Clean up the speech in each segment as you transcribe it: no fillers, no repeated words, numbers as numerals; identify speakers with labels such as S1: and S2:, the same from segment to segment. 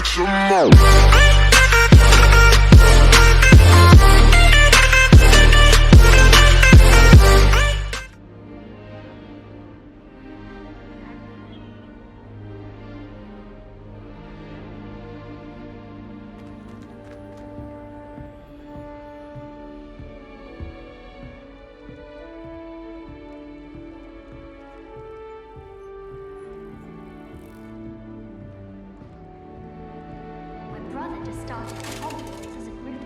S1: make some more.
S2: Brother just started at Hogwarts as a griffin.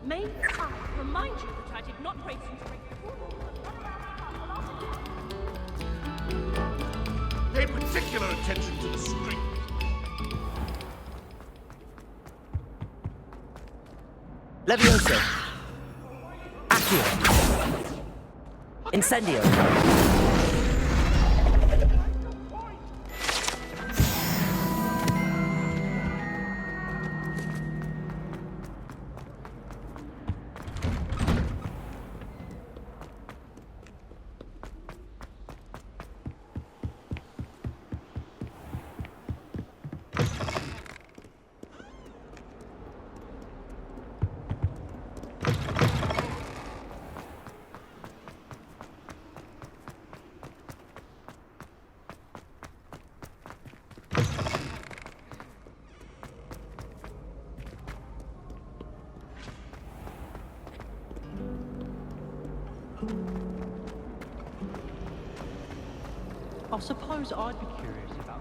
S3: May I remind you that I did not raise you to
S4: Pay particular attention to the street.
S5: Levioso. Accio. Incendio.
S6: I suppose I'd be curious about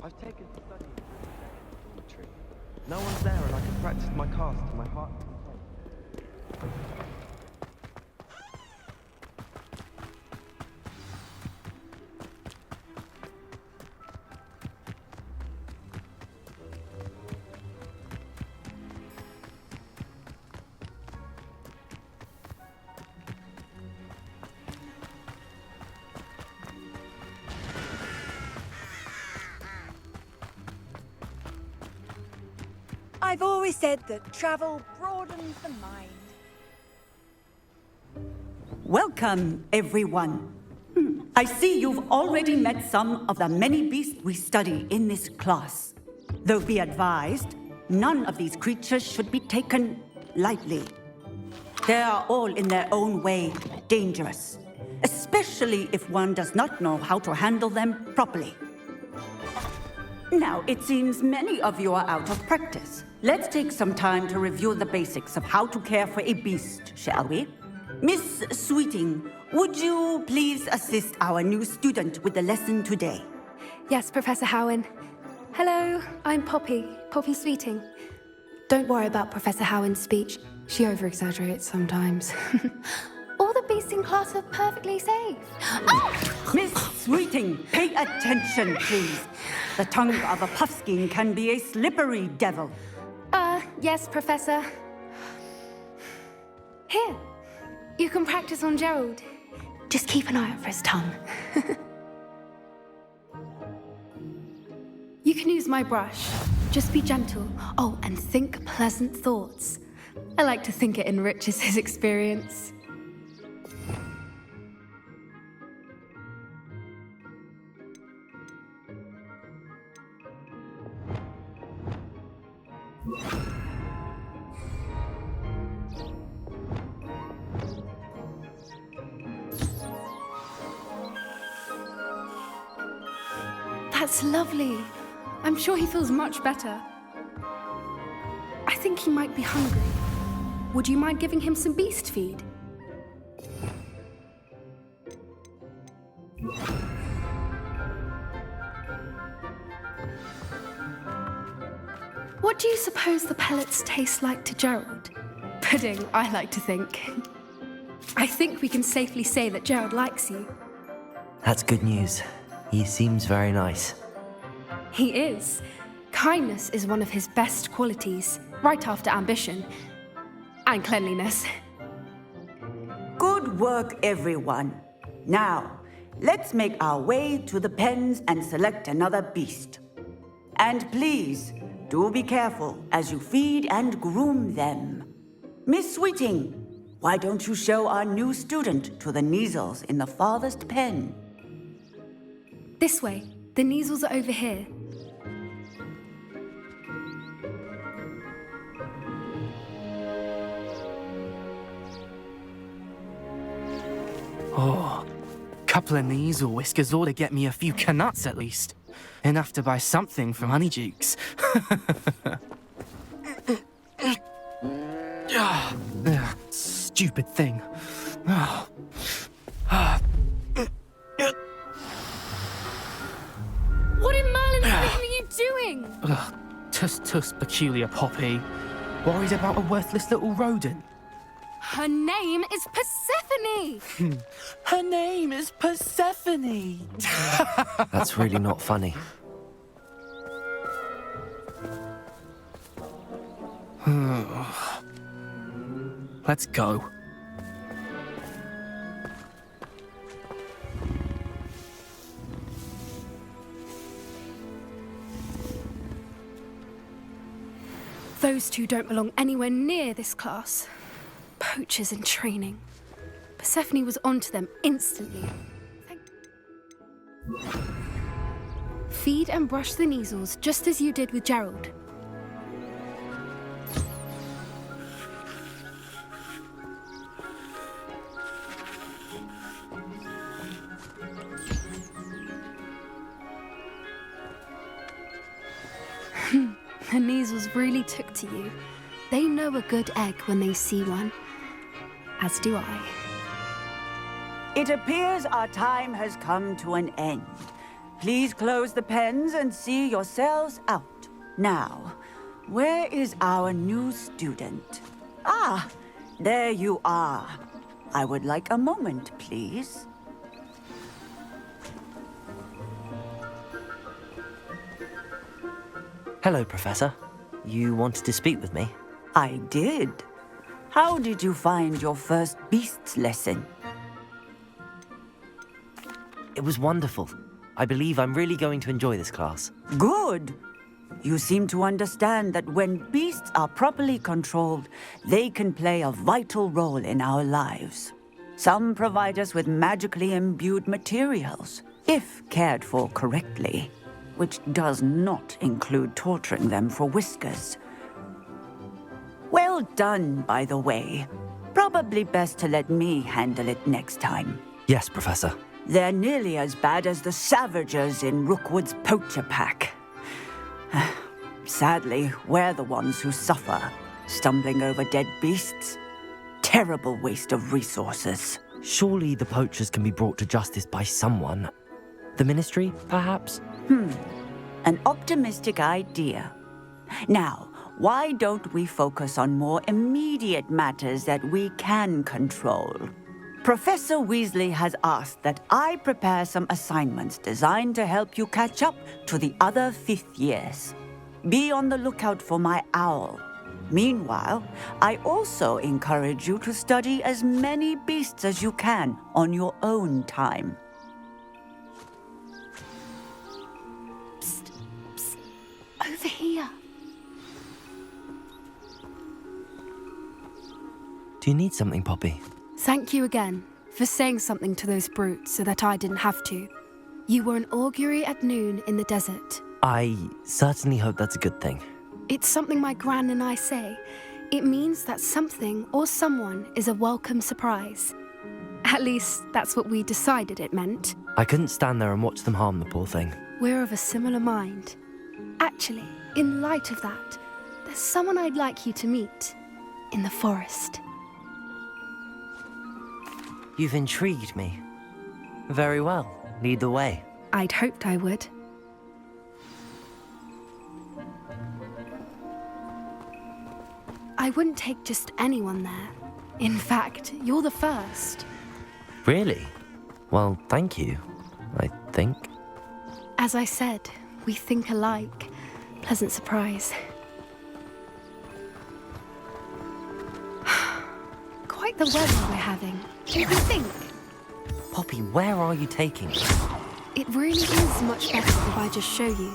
S7: I've taken to studying dormitory. No one's there and I can practice my cast to my heart.
S8: I've always said that travel broadens the mind.
S9: Welcome, everyone. I see you've already met some of the many beasts we study in this class. Though be advised, none of these creatures should be taken lightly. They are all in their own way dangerous, especially if one does not know how to handle them properly. Now, it seems many of you are out of practice. Let's take some time to review the basics of how to care for a beast, shall we? Miss Sweeting, would you please assist our new student with the lesson today?
S10: Yes, Professor Howen. Hello, I'm Poppy Sweeting. Don't worry about Professor Howen's speech. She over-exaggerates sometimes. All the beasts in class are perfectly safe. Oh!
S9: Miss Sweeting, pay attention, please. The tongue of a puffskein can be a slippery devil.
S10: Yes, Professor. Here, you can practice on Gerald. Just keep an eye out for his tongue. You can use my brush. Just be gentle. Oh, and think pleasant thoughts. I like to think it enriches his experience. That's lovely. I'm sure he feels much better. I think he might be hungry. Would you mind giving him some beast feed? What do you suppose the pellets taste like to Gerald? Pudding, I like to think. I think we can safely say that Gerald likes you.
S5: That's good news. He seems very nice.
S10: He is. Kindness is one of his best qualities, right after ambition. And cleanliness.
S9: Good work, everyone. Now, let's make our way to the pens and select another beast. And please, do be careful as you feed and groom them. Miss Sweeting, why don't you show our new student to the Neasels in the farthest pen?
S10: This way. The Neasels are over here.
S1: Oh, couple of Neasel whiskers ought to get me a few canuts at least. Enough to buy something from Honeydukes. Stupid thing.
S10: What in Merlin's name are you doing?
S1: Tuss, peculiar Poppy. Worried about a worthless little rodent.
S10: Her name is Persephone!
S1: Her name is Persephone!
S5: That's really not funny.
S1: Let's go.
S10: Those two don't belong anywhere near this class. Poachers in training. Persephone was onto them instantly. Feed and brush the Neasels just as you did with Gerald. The Neasels really took to you. They know a good egg when they see one. As do I.
S9: It appears our time has come to an end. Please close the pens and see yourselves out. Now, where is our new student? Ah, there you are. I would like a moment, please.
S5: Hello, Professor. You wanted to speak with me?
S9: I did. How did you find your first beasts lesson?
S5: It was wonderful. I believe I'm really going to enjoy this class.
S9: Good. You seem to understand that when beasts are properly controlled, they can play a vital role in our lives. Some provide us with magically imbued materials, if cared for correctly, which does not include torturing them for whiskers. Well done, by the way. Probably best to let me handle it next time.
S5: Yes, Professor.
S9: They're nearly as bad as the Savagers in Rookwood's poacher pack. Sadly, we're the ones who suffer, stumbling over dead beasts. Terrible waste of resources.
S5: Surely the poachers can be brought to justice by someone. The Ministry, perhaps?
S9: An optimistic idea. Now, why don't we focus on more immediate matters that we can control? Professor Weasley has asked that I prepare some assignments designed to help you catch up to the other fifth years. Be on the lookout for my owl. Meanwhile, I also encourage you to study as many beasts as you can on your own time.
S10: Psst, psst. Over here.
S5: Do you need something, Poppy?
S10: Thank you again for saying something to those brutes so that I didn't have to. You were an augury at noon in the desert.
S5: I certainly hope that's a good thing.
S10: It's something my gran and I say. It means that something or someone is a welcome surprise. At least, that's what we decided it meant.
S5: I couldn't stand there and watch them harm the poor thing.
S10: We're of a similar mind. Actually, in light of that, there's someone I'd like you to meet. In the forest.
S5: You've intrigued me. Very well. Lead the way.
S10: I'd hoped I would. I wouldn't take just anyone there. In fact, you're the first.
S5: Really? Well, thank you, I think.
S10: As I said, we think alike. Pleasant surprise. Quite the weather we're having, don't you think?
S5: Poppy, where are you taking me?
S10: It really is much better if I just show you.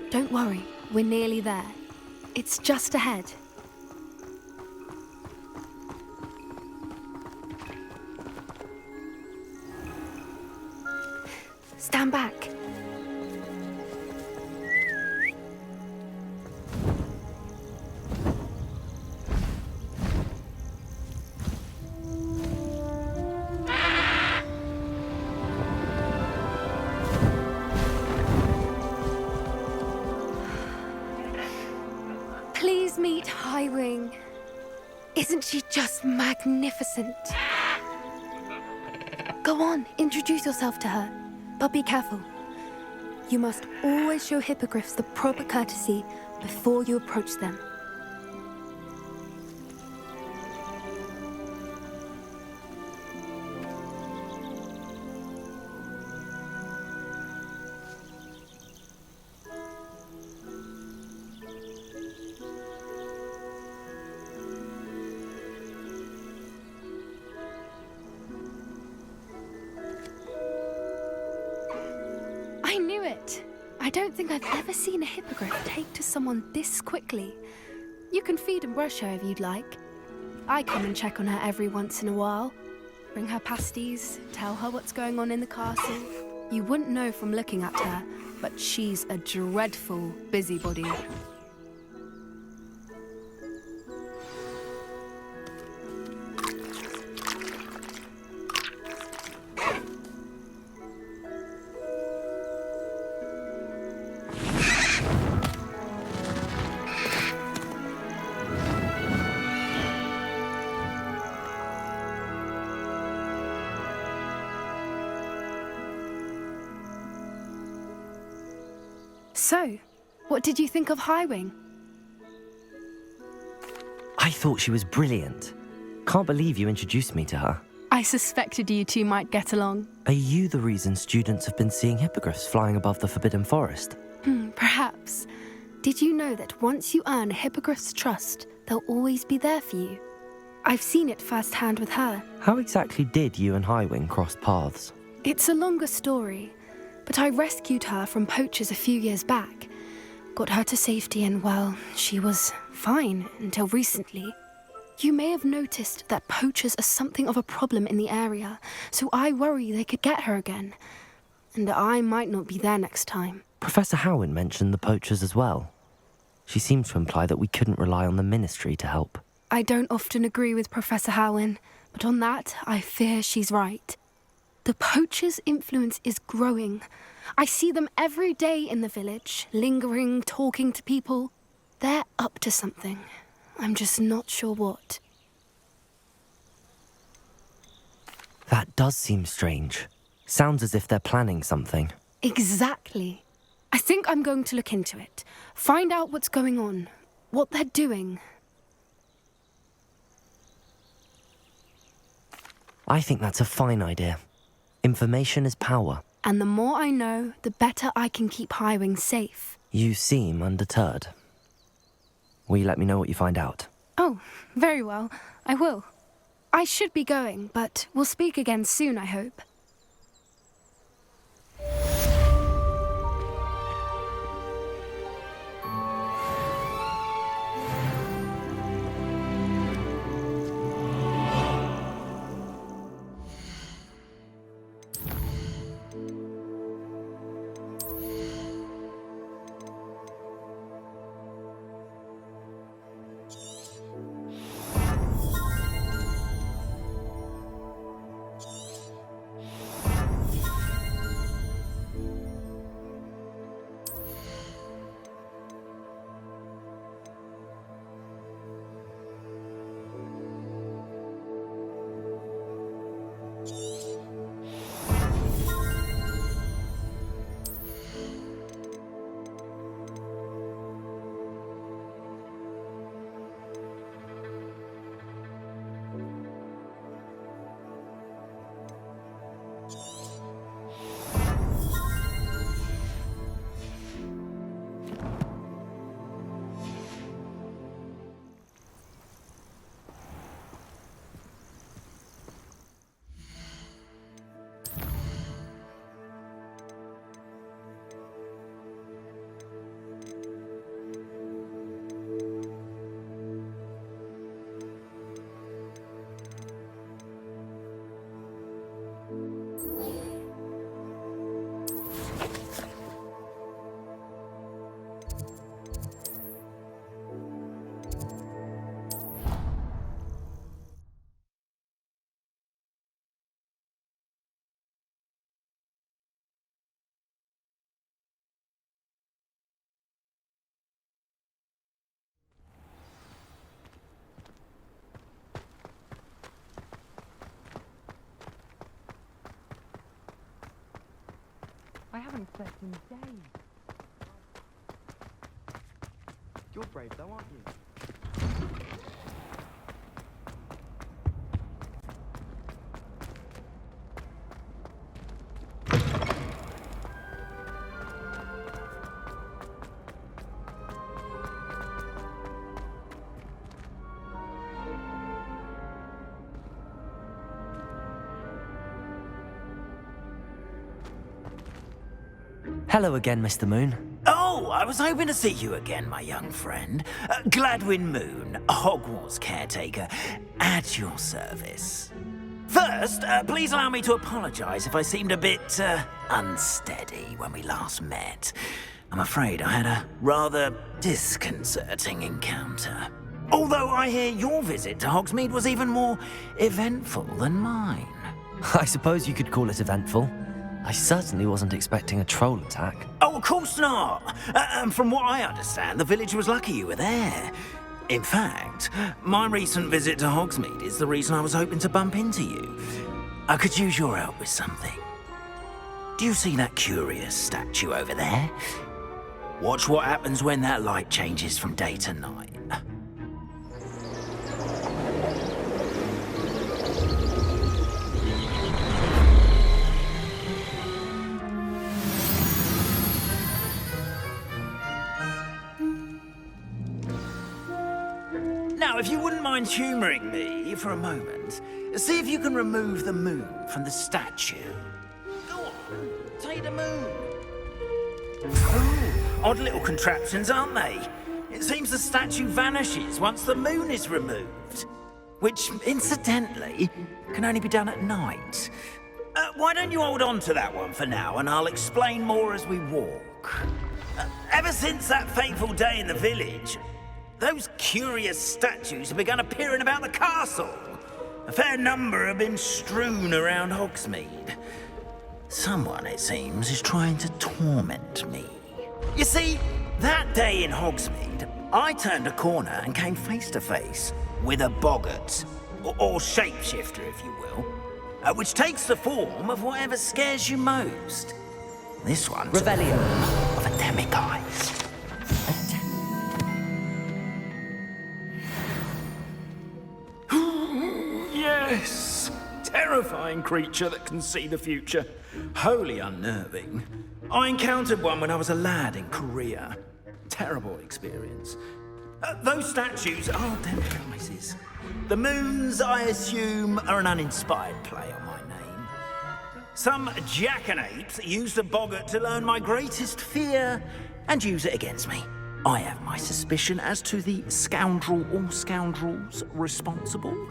S10: Don't worry, we're nearly there. It's just ahead. Stand back. Please meet Highwing. Isn't she just magnificent? Go on, introduce yourself to her. But be careful. You must always show hippogriffs the proper courtesy before you approach them. I knew it! I don't think I've ever seen a hippogriff take to someone this quickly. You can feed and brush her if you'd like. I come and check on her every once in a while. Bring her pasties, tell her what's going on in the castle. You wouldn't know from looking at her, but she's a dreadful busybody. So, what did you think of Highwing?
S5: I thought she was brilliant. Can't believe you introduced me to her.
S10: I suspected you two might get along.
S5: Are you the reason students have been seeing hippogriffs flying above the Forbidden Forest?
S10: Perhaps. Did you know that once you earn a hippogriff's trust, they'll always be there for you? I've seen it firsthand with her.
S5: How exactly did you and Highwing cross paths?
S10: It's a longer story, but I rescued her from poachers a few years back. Got her to safety and, well, she was fine until recently. You may have noticed that poachers are something of a problem in the area, so I worry they could get her again. And I might not be there next time.
S5: Professor Howin mentioned the poachers as well. She seemed to imply that we couldn't rely on the Ministry to help.
S10: I don't often agree with Professor Howin, but on that, I fear she's right. The poachers' influence is growing. I see them every day in the village, lingering, talking to people. They're up to something. I'm just not sure what.
S5: That does seem strange. Sounds as if they're planning something.
S10: Exactly. I think I'm going to look into it. Find out what's going on, what they're doing.
S5: I think that's a fine idea. Information is power.
S10: And the more I know, the better I can keep Highwing safe.
S5: You seem undeterred. Will you let me know what you find out?
S10: Oh, very well. I will. I should be going, but we'll speak again soon, I hope.
S6: I haven't slept in days.
S7: You're brave though, aren't you?
S5: Hello again, Mr. Moon.
S11: Oh, I was hoping to see you again, my young friend. Gladwin Moon, Hogwarts caretaker, at your service. First, please allow me to apologise if I seemed a bit unsteady when we last met. I'm afraid I had a rather disconcerting encounter. Although I hear your visit to Hogsmeade was even more eventful than mine.
S5: I suppose you could call it eventful. I certainly wasn't expecting a troll attack.
S11: Oh, of course not. And from what I understand, the village was lucky you were there. In fact, my recent visit to Hogsmeade is the reason I was hoping to bump into you. I could use your help with something. Do you see that curious statue over there? Watch what happens when that light changes from day to night. Now, if you wouldn't mind humouring me for a moment, see if you can remove the moon from the statue. Go on, take the moon. Ooh, odd little contraptions, aren't they? It seems the statue vanishes once the moon is removed. Which, incidentally, can only be done at night. Why don't you hold on to that one for now, and I'll explain more as we walk. Ever since that fateful day in the village, those curious statues have begun appearing about the castle. A fair number have been strewn around Hogsmeade. Someone, it seems, is trying to torment me. You see, that day in Hogsmeade, I turned a corner and came face to face with a boggart, or shapeshifter, if you will, which takes the form of whatever scares you most. This one's
S9: Revelio.
S11: of a demiguise. Yes! Terrifying creature that can see the future. Wholly unnerving. I encountered one when I was a lad in Korea. Terrible experience. Those statues are demiguises. The moons, I assume, are an uninspired play on my name. Some jackanapes used a boggart to learn my greatest fear and use it against me. I have my suspicion as to the scoundrel or scoundrels responsible.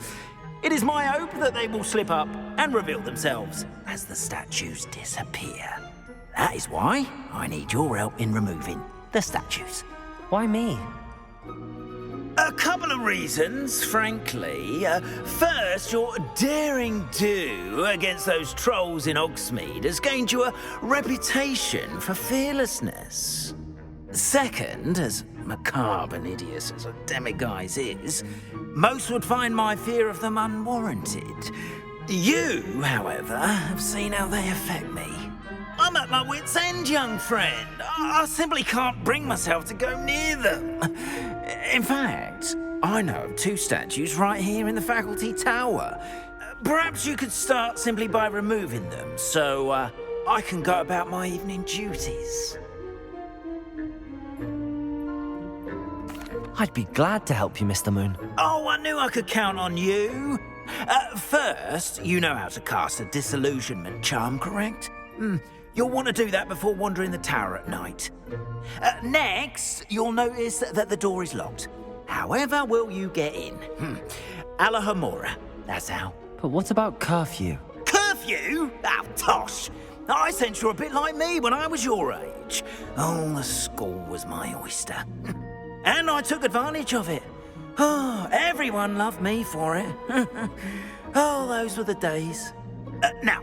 S11: It is my hope that they will slip up and reveal themselves as the statues disappear. That is why I need your help in removing the statues.
S5: Why me?
S11: A couple of reasons, frankly. First, your daring do against those trolls in Hogsmeade has gained you a reputation for fearlessness. Second, as macabre and hideous as a demiguise is, most would find my fear of them unwarranted. You, however, have seen how they affect me. I'm at my wit's end, young friend. I simply can't bring myself to go near them. In fact, I know of two statues right here in the faculty tower. Perhaps you could start simply by removing them, so I can go about my evening duties.
S5: I'd be glad to help you, Mr. Moon.
S11: Oh, I knew I could count on you. First, you know how to cast a disillusionment charm, correct? You'll want to do that before wandering the tower at night. Next, you'll notice that the door is locked. However will you get in? Alahomora, that's how.
S5: But what about curfew?
S11: Curfew? Oh, tosh. I sense you're a bit like me when I was your age. Oh, the school was my oyster. And I took advantage of it. Oh, everyone loved me for it. Oh, those were the days. Now,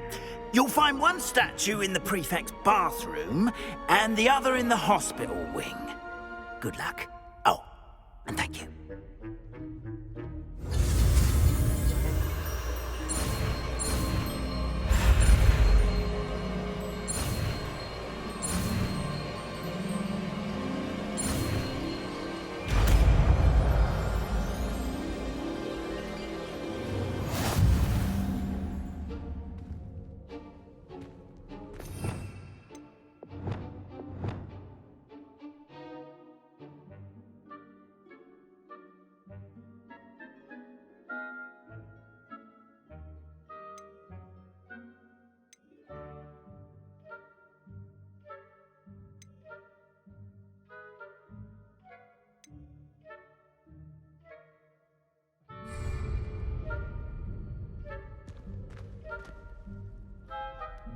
S11: you'll find one statue in the prefect's bathroom and the other in the hospital wing. Good luck. Oh, and thank you.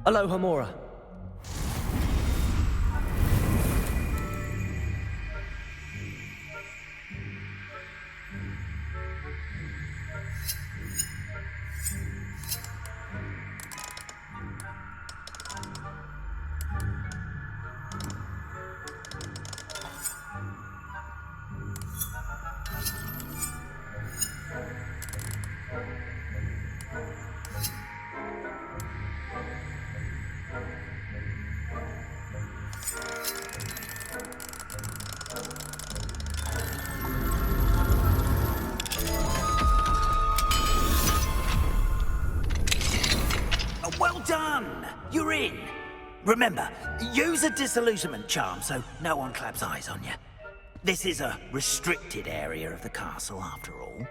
S5: Aloha, Mora.
S11: Well done! You're in. Remember, use a disillusionment charm so no one claps eyes on you. This is a restricted area of the castle, after all.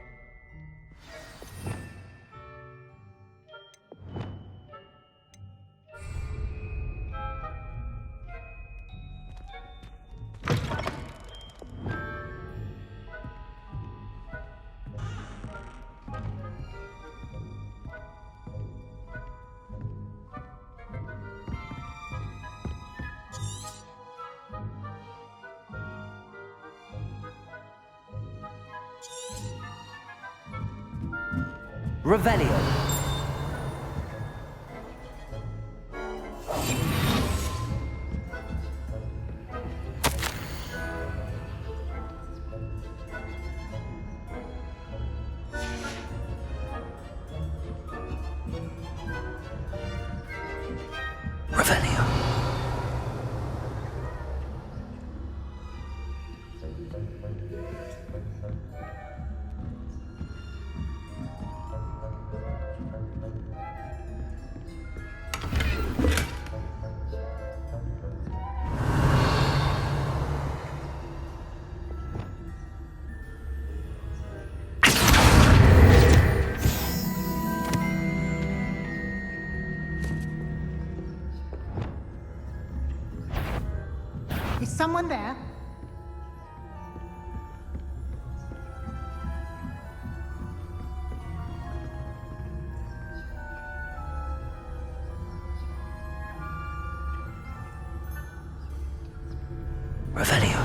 S5: Revelio.
S11: Revelio.
S2: Is someone there?
S11: Revelio.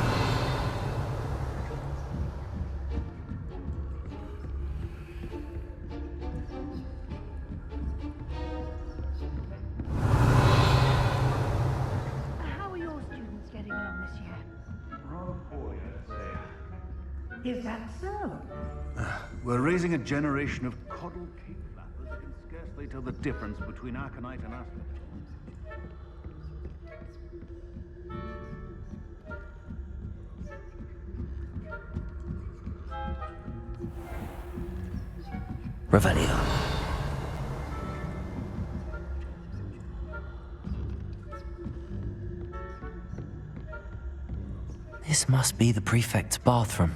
S2: How are your students getting along this year?
S4: Rather poorly, I'd say.
S2: Is that so?
S4: We're raising a generation of coddled cake flappers who can scarcely tell the difference between Arcanite and Aspen.
S11: Revelio.
S5: This must be the prefect's bathroom.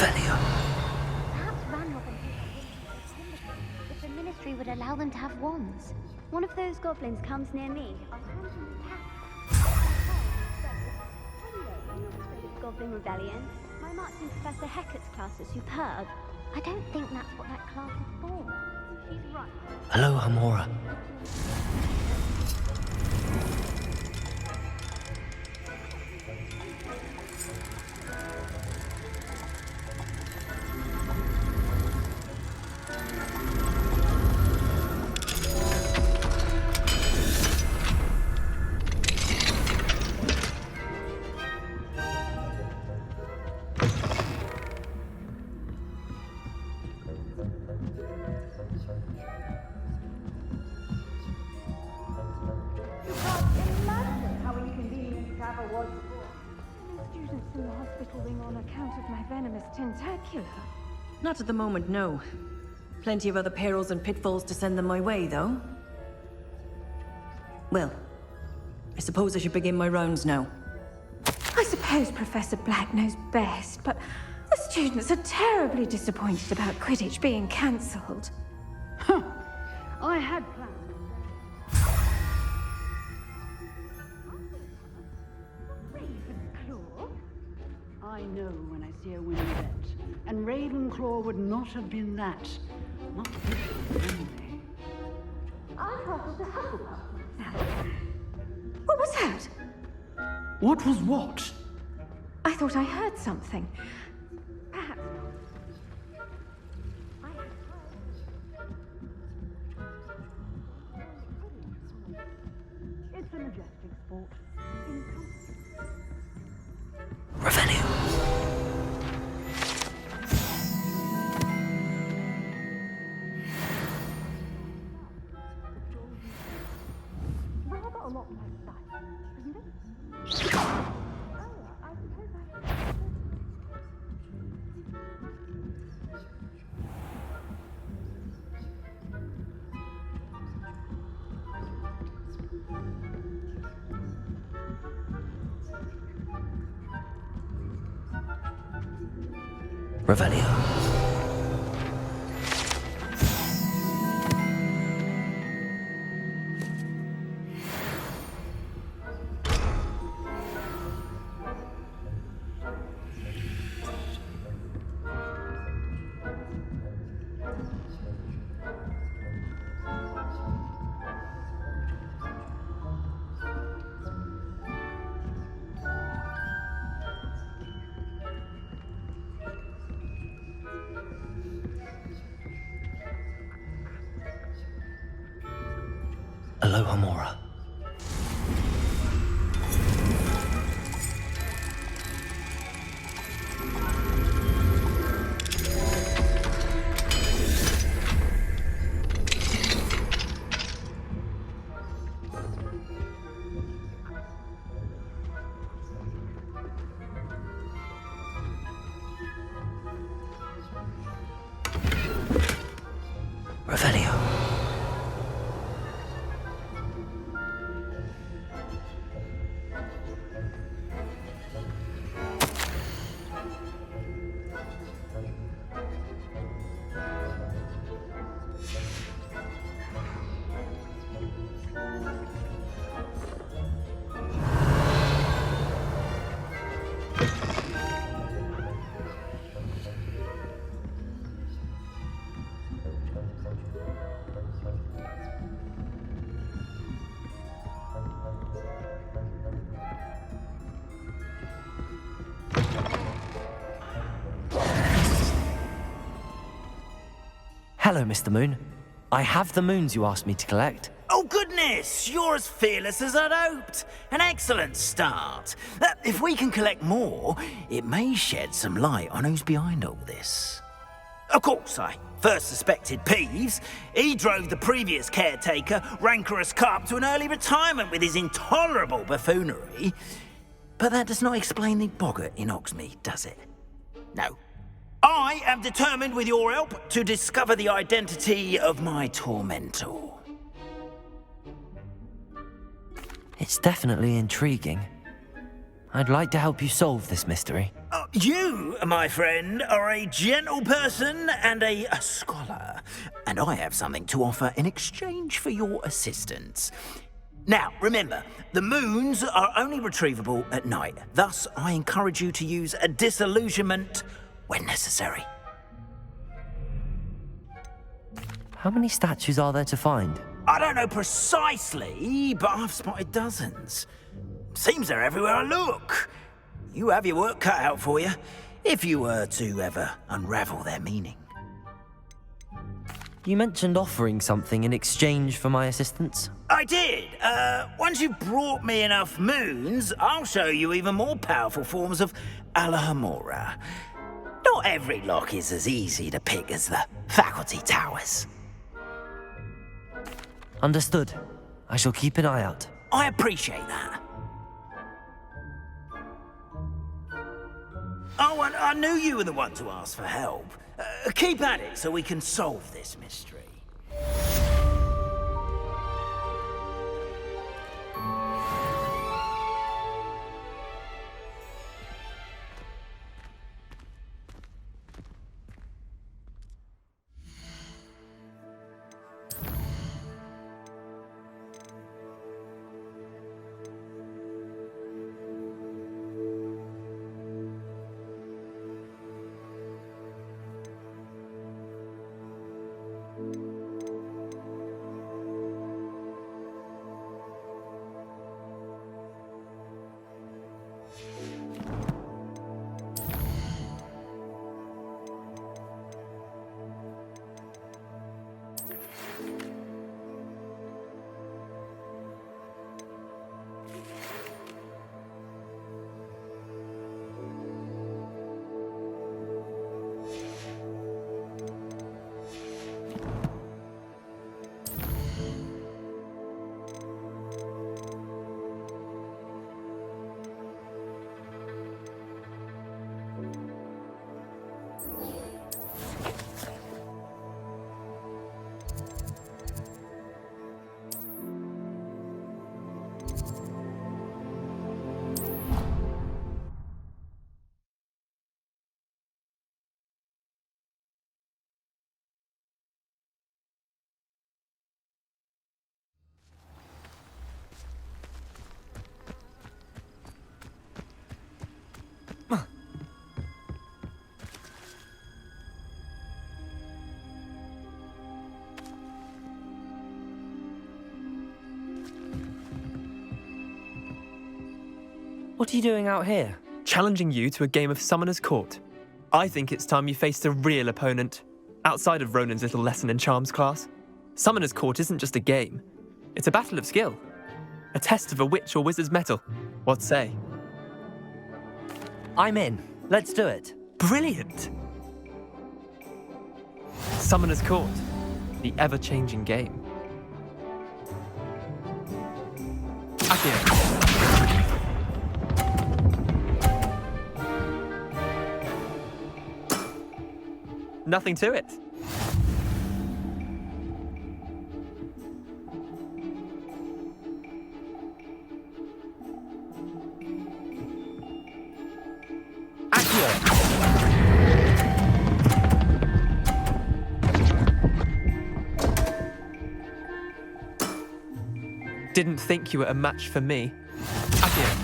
S5: Revelio.
S12: Perhaps Ranrock and if the Ministry would allow them to have wands. One of those goblins comes near me, I'll hand him the cap. Goblin Rebellion. My marks in Professor Hecat's class are superb. I don't think that's what that class is for. She's right.
S5: Hello, Hamora.
S2: Students in the hospital wing on account of my venomous tentacula.
S13: Not at the moment, no. Plenty of other perils and pitfalls to send them my way, though. Well, I suppose I should begin my rounds now.
S2: I suppose Professor Black knows best, but the students are terribly disappointed about Quidditch being cancelled. Huh. I had plans.
S14: Ravenclaw? I know when I see a winning bet. And Ravenclaw would not have been that. Not this anyway.
S2: I thought the Hufflepuff. What was that?
S14: What was what?
S2: I thought I heard something. Perhaps
S14: It's a majestic sport.
S5: Revelio.
S2: rather a lot like that, isn't it? Oh, I suppose I...
S5: Revelio. Aloha Mora. Revelio. Hello, Mr. Moon. I have the moons you asked me to collect.
S11: Oh, goodness! You're as fearless as I'd hoped. An excellent start. If we can collect more, it may shed some light on who's behind all this. Of course, I first suspected Peeves. He drove the previous caretaker, Rancorous Carp, to an early retirement with his intolerable buffoonery. But that does not explain the boggart in Hogsmeade, does it? No. I am determined, with your help, to discover the identity of my tormentor.
S5: It's definitely intriguing. I'd like to help you solve this mystery.
S11: You, my friend, are a gentle person and a scholar, and I have something to offer in exchange for your assistance. Now, remember, the moons are only retrievable at night. Thus, I encourage you to use a disillusionment when necessary.
S5: How many statues are there to find?
S11: I don't know precisely, but I've spotted dozens. Seems they're everywhere I look. You have your work cut out for you, if you were to ever unravel their meaning.
S5: You mentioned offering something in exchange for my assistance.
S11: I did. Once you've brought me enough moons, I'll show you even more powerful forms of Alohomora. Not every lock is as easy to pick as the faculty towers.
S5: Understood. I shall keep an eye out.
S11: I appreciate that. Oh, and I knew you were the one to ask for help. Keep at it so we can solve this mystery.
S5: What are you doing out here?
S15: Challenging you to a game of Summoner's Court. I think it's time you faced a real opponent, outside of Ronan's little lesson in charms class. Summoner's Court isn't just a game. It's a battle of skill. A test of a witch or wizard's mettle. What say?
S5: I'm in. Let's do it.
S15: Brilliant! Summoner's Court. The ever-changing game. Akio. Nothing to it. Didn't think you were a match for me. Akio.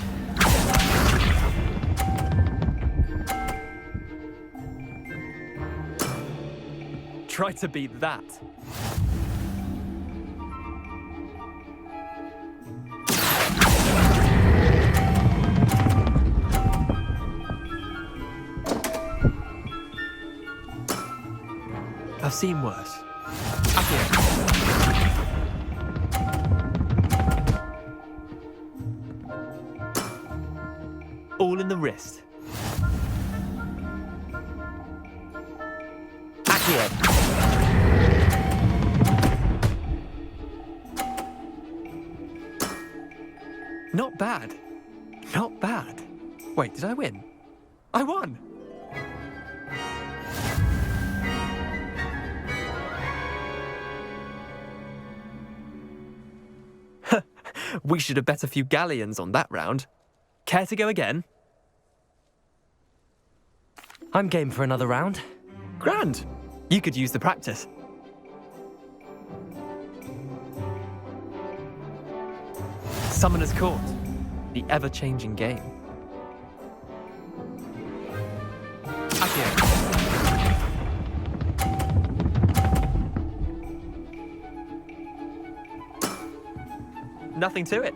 S15: Try to beat that. I've seen worse. Akio. All in the wrist. Akio. Not bad. Not bad. Wait, did I win? I won! We should have bet a few galleons on that round. Care to go again?
S5: I'm game for another round.
S15: Grand. You could use the practice. Summoner's Court. The ever-changing game. Accio. Nothing to it.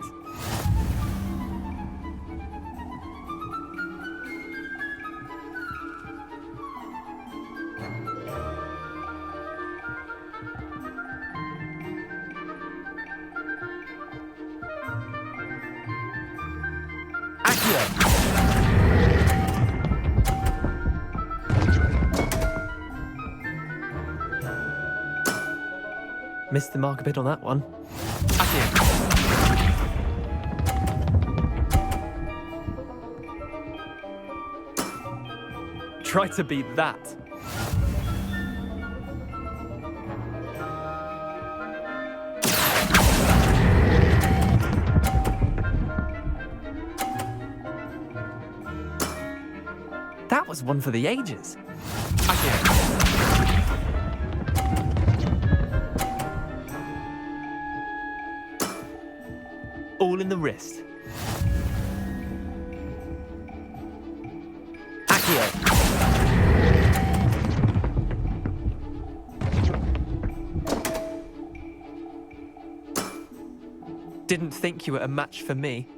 S15: Missed the mark a bit on that one. Try to beat that. That was one for the ages. All in the wrist. Accio. Didn't think you were a match for me.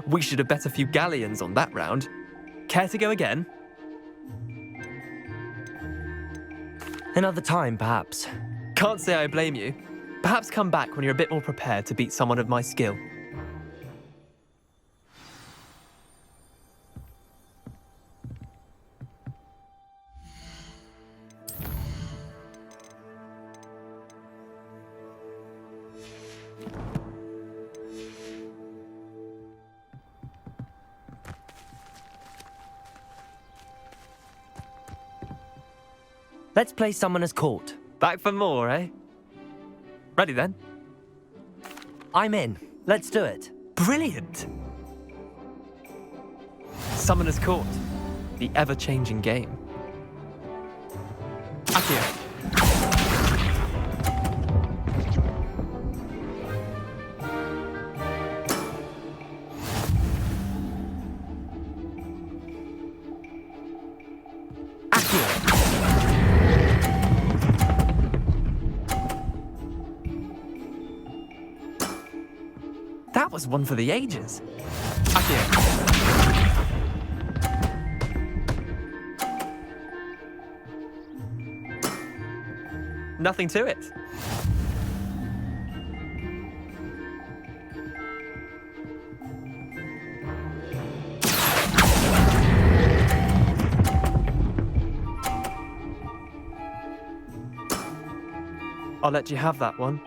S15: We should have bet a few galleons on that round. Care to go again?
S5: Another time, perhaps.
S15: Can't say I blame you. Perhaps come back when you're a bit more prepared to beat someone of my skill.
S5: Let's play Summoner's Court.
S15: Back for more, eh? Ready then?
S5: I'm in. Let's do it.
S15: Brilliant! Summoner's Court. The ever-changing game. Accio. That was one for the ages. Nothing to it. I'll let you have that one.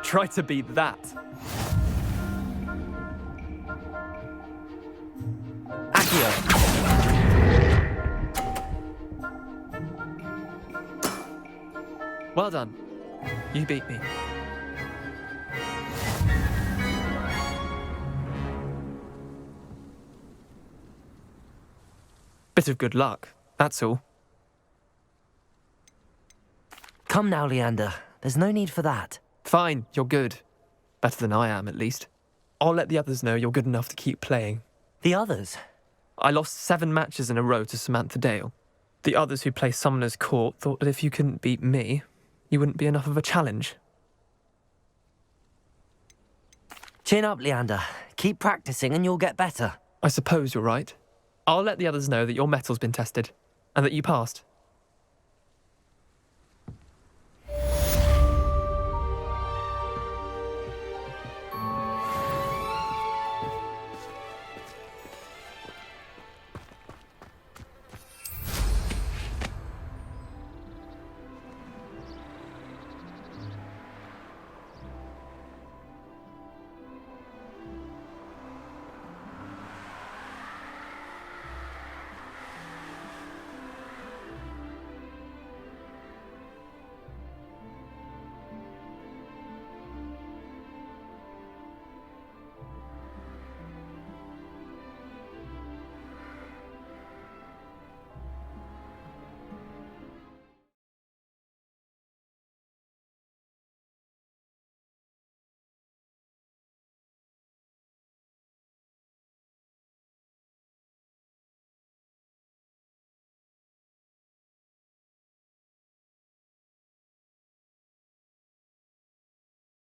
S15: Try to beat that. Accio. Well done. You beat me. Bit of good luck, that's all.
S5: Come now, Leander. There's no need for that.
S15: Fine, you're good. Better than I am, at least. I'll let the others know you're good enough to keep playing.
S5: The others?
S15: I lost 7 matches in a row to Samantha Dale. The others who play Summoner's Court thought that if you couldn't beat me, you wouldn't be enough of a challenge.
S5: Chin up, Leander. Keep practicing and you'll get better.
S15: I suppose you're right. I'll let the others know that your metal's been tested, and that you passed.